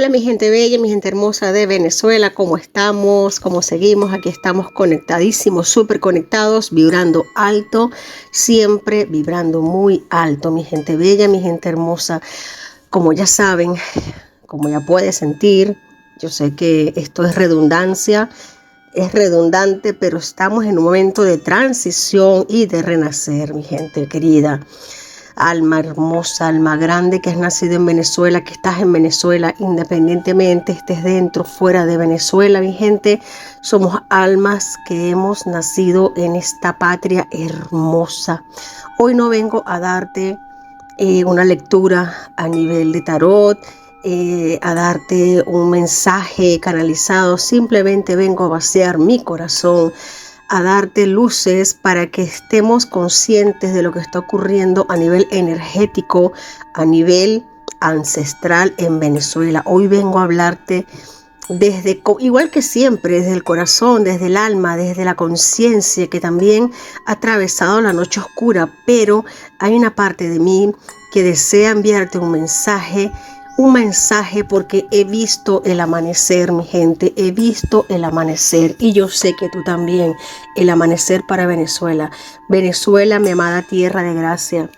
Hola mi gente bella, mi gente hermosa de Venezuela, ¿cómo estamos? ¿Cómo seguimos? Aquí estamos conectadísimos, súper conectados, vibrando alto, siempre vibrando muy alto, mi gente bella, mi gente hermosa. Como ya saben, como ya puedes sentir, yo sé que esto es redundancia, es redundante, pero estamos en un momento de transición y de renacer, mi gente querida. Alma hermosa, alma grande que has nacido en Venezuela, que estás en Venezuela, independientemente estés dentro o fuera de Venezuela, mi gente, somos almas que hemos nacido en esta patria hermosa. Hoy no vengo a darte una lectura a nivel de tarot, a darte un mensaje canalizado, simplemente vengo a vaciar mi corazón, a darte luces para que estemos conscientes de lo que está ocurriendo a nivel energético, a nivel ancestral en Venezuela. Hoy vengo a hablarte desde, igual que siempre, desde el corazón, desde el alma, desde la conciencia que también ha atravesado la noche oscura, pero hay una parte de mí que desea enviarte un mensaje porque he visto el amanecer, mi gente, he visto el amanecer y yo sé que tú también, el amanecer para Venezuela. Venezuela, mi amada tierra de gracia.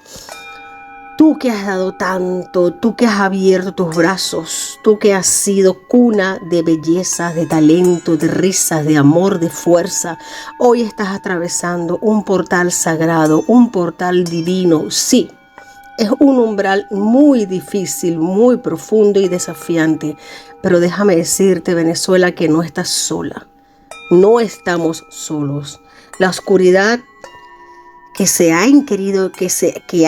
Tú que has dado tanto, tú que has abierto tus brazos, tú que has sido cuna de belleza, de talento, de risas, de amor, de fuerza, hoy estás atravesando un portal sagrado, un portal divino, sí. Es un umbral muy difícil, muy profundo y desafiante, pero déjame decirte, Venezuela, que no estás sola. No estamos solos. La oscuridad que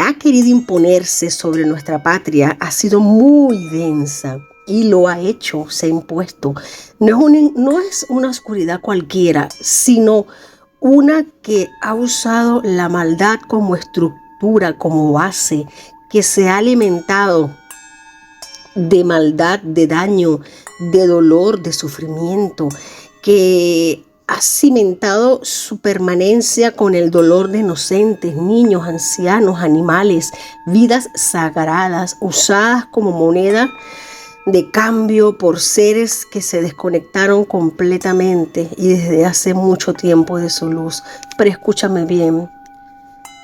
ha querido imponerse sobre nuestra patria ha sido muy densa y lo ha hecho, se ha impuesto. No es una oscuridad cualquiera, sino una que ha usado la maldad como estructura, como base, que se ha alimentado de maldad, de daño, de dolor, de sufrimiento, que ha cimentado su permanencia con el dolor de inocentes, niños, ancianos, animales, vidas sagradas, usadas como moneda de cambio por seres que se desconectaron completamente y desde hace mucho tiempo de su luz. Pero escúchame bien,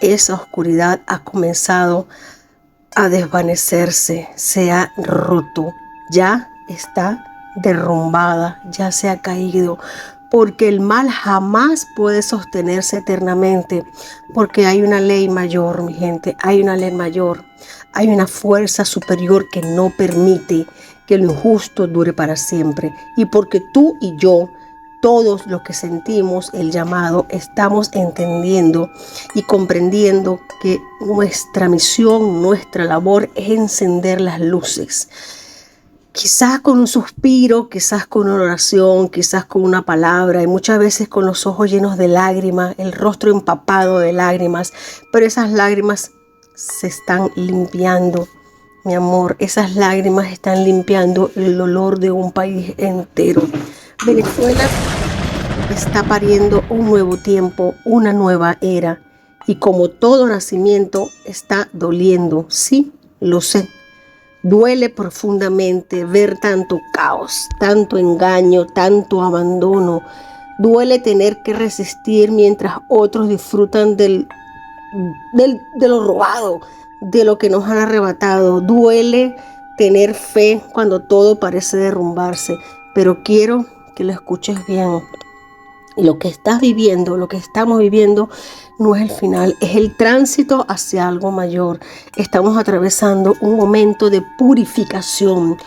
esa oscuridad ha comenzado a desvanecerse, se ha roto, ya está derrumbada, ya se ha caído, porque el mal jamás puede sostenerse eternamente, porque hay una ley mayor, mi gente, hay una ley mayor, hay una fuerza superior que no permite que lo injusto dure para siempre, y porque tú y yo, todos los que sentimos el llamado, estamos entendiendo y comprendiendo que nuestra misión, nuestra labor es encender las luces. Quizás con un suspiro, quizás con una oración, quizás con una palabra y muchas veces con los ojos llenos de lágrimas, el rostro empapado de lágrimas, pero esas lágrimas se están limpiando. Mi amor, esas lágrimas están limpiando el dolor de un país entero. Venezuela está pariendo un nuevo tiempo, una nueva era. Y como todo nacimiento está doliendo, sí, lo sé. Duele profundamente ver tanto caos, tanto engaño, tanto abandono. Duele tener que resistir mientras otros disfrutan de lo robado, de lo que nos han arrebatado. Duele tener fe cuando todo parece derrumbarse. Pero quiero que lo escuches bien. Lo que estás viviendo, lo que estamos viviendo, no es el final, es el tránsito hacia algo mayor. Estamos atravesando un momento de purificación,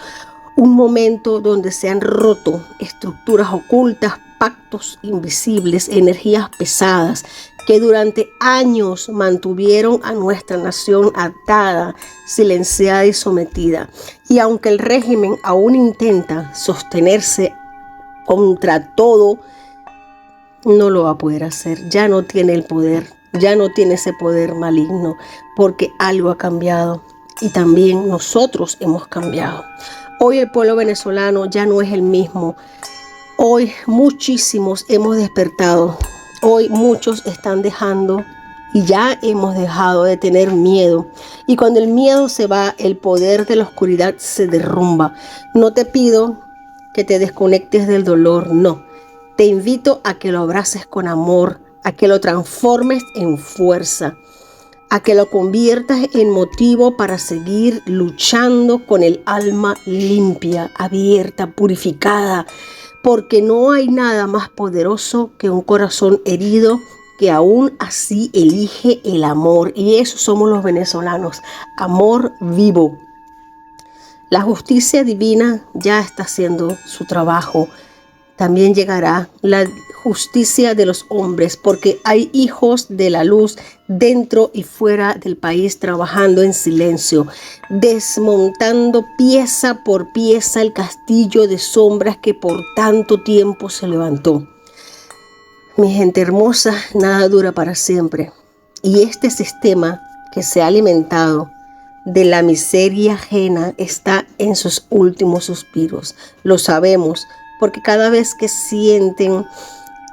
un momento donde se han roto estructuras ocultas, pactos invisibles, energías pesadas que durante años mantuvieron a nuestra nación atada, silenciada y sometida. Y aunque el régimen aún intenta sostenerse contra todo, no lo va a poder hacer, ya no tiene el poder, ya no tiene ese poder maligno, porque algo ha cambiado y también nosotros hemos cambiado. Hoy el pueblo venezolano ya no es el mismo, hoy muchísimos hemos despertado, hoy muchos están dejando y ya hemos dejado de tener miedo. Y cuando el miedo se va, el poder de la oscuridad se derrumba. No te pido que te desconectes del dolor, no. Te invito a que lo abraces con amor, a que lo transformes en fuerza, a que lo conviertas en motivo para seguir luchando con el alma limpia, abierta, purificada, porque no hay nada más poderoso que un corazón herido que aún así elige el amor. Y eso somos los venezolanos, amor vivo. La justicia divina ya está haciendo su trabajo. También llegará la justicia de los hombres, porque hay hijos de la luz dentro y fuera del país trabajando en silencio, desmontando pieza por pieza el castillo de sombras que por tanto tiempo se levantó. Mi gente hermosa, nada dura para siempre. Y este sistema que se ha alimentado de la miseria ajena está en sus últimos suspiros. Lo sabemos porque cada vez que sienten,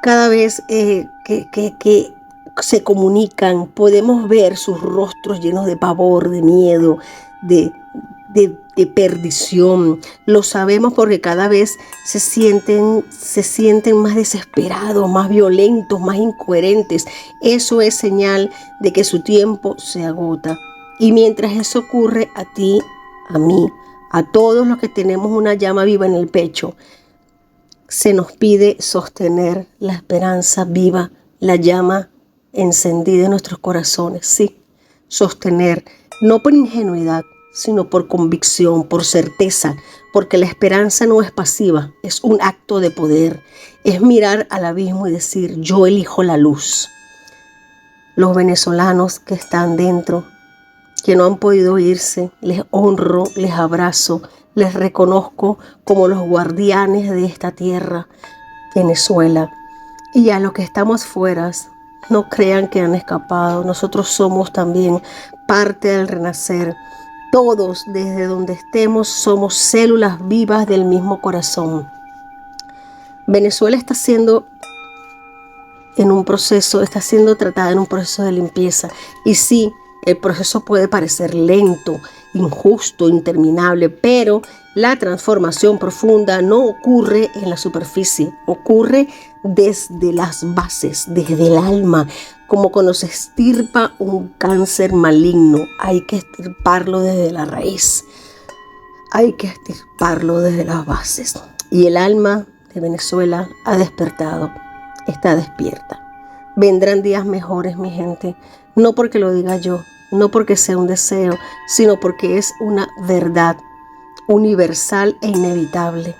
cada vez que se comunican, podemos ver sus rostros llenos de pavor, de miedo, de perdición. Lo sabemos porque cada vez se sienten más desesperados, más violentos, más incoherentes. Eso es señal de que su tiempo se agota. Y mientras eso ocurre a ti, a mí, a todos los que tenemos una llama viva en el pecho, se nos pide sostener la esperanza viva, la llama encendida en nuestros corazones. Sí, sostener, no por ingenuidad, sino por convicción, por certeza, porque la esperanza no es pasiva, es un acto de poder, es mirar al abismo y decir, yo elijo la luz. Los venezolanos que están dentro, que no han podido irse, les honro, les abrazo, les reconozco como los guardianes de esta tierra, Venezuela. Y a los que estamos fuera, no crean que han escapado, nosotros somos también parte del renacer. Todos, desde donde estemos, somos células vivas del mismo corazón. Venezuela está siendo tratada en un proceso de limpieza. Y sí, el proceso puede parecer lento, injusto, interminable, pero la transformación profunda no ocurre en la superficie, ocurre desde las bases, desde el alma, como cuando se extirpa un cáncer maligno. Hay que extirparlo desde la raíz, hay que extirparlo desde las bases. Y el alma de Venezuela ha despertado, está despierta. Vendrán días mejores, mi gente, no porque lo diga yo, no porque sea un deseo, sino porque es una verdad universal e inevitable.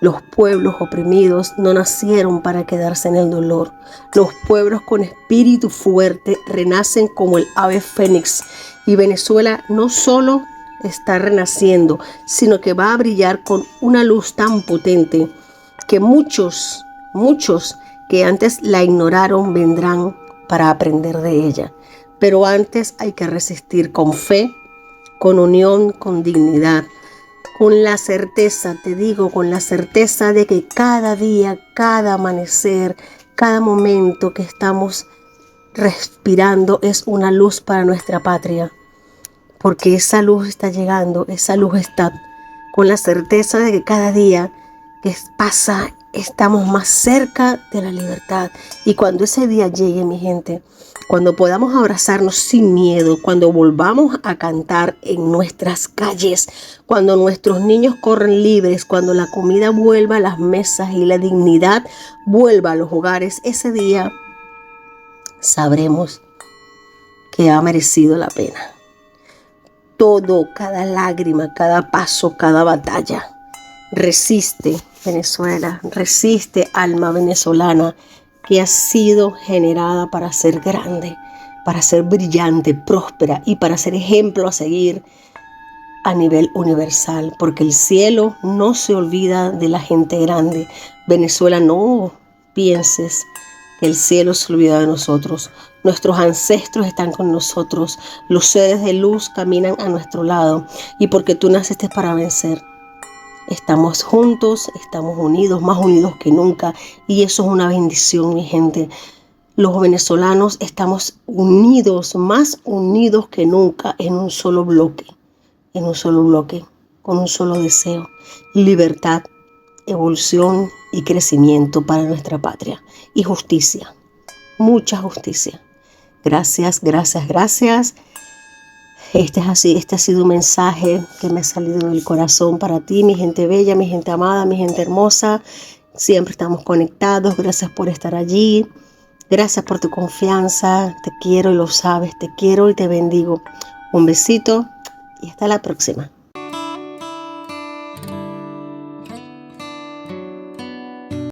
Los pueblos oprimidos no nacieron para quedarse en el dolor. Los pueblos con espíritu fuerte renacen como el ave fénix. Y Venezuela no solo está renaciendo, sino que va a brillar con una luz tan potente que muchos que antes la ignoraron vendrán para aprender de ella. Pero antes hay que resistir con fe, con unión, con dignidad, con la certeza, te digo, con la certeza de que cada día, cada amanecer, cada momento que estamos respirando es una luz para nuestra patria. Porque esa luz está llegando, esa luz está con la certeza de que cada día que pasa estamos más cerca de la libertad. Y cuando ese día llegue, mi gente, cuando podamos abrazarnos sin miedo, cuando volvamos a cantar en nuestras calles, cuando nuestros niños corren libres, cuando la comida vuelva a las mesas y la dignidad vuelva a los hogares, ese día sabremos que ha merecido la pena. Todo, cada lágrima, cada paso, cada batalla. Resiste, Venezuela, resiste, alma venezolana, que ha sido generada para ser grande, para ser brillante, próspera y para ser ejemplo a seguir a nivel universal, porque el cielo no se olvida de la gente grande. Venezuela, no pienses que el cielo se olvida de nosotros. Nuestros ancestros están con nosotros, los seres de luz caminan a nuestro lado, y porque tú naciste para vencer. Estamos juntos, estamos unidos, más unidos que nunca, y eso es una bendición, mi gente. Los venezolanos estamos unidos, más unidos que nunca, en un solo bloque, con un solo deseo: libertad, evolución y crecimiento para nuestra patria. Y justicia, mucha justicia. Gracias, gracias, gracias. Este ha sido un mensaje que me ha salido del corazón para ti, mi gente bella, mi gente amada, mi gente hermosa. Siempre estamos conectados. Gracias por estar allí. Gracias por tu confianza. Te quiero y lo sabes. Te quiero y te bendigo. Un besito y hasta la próxima.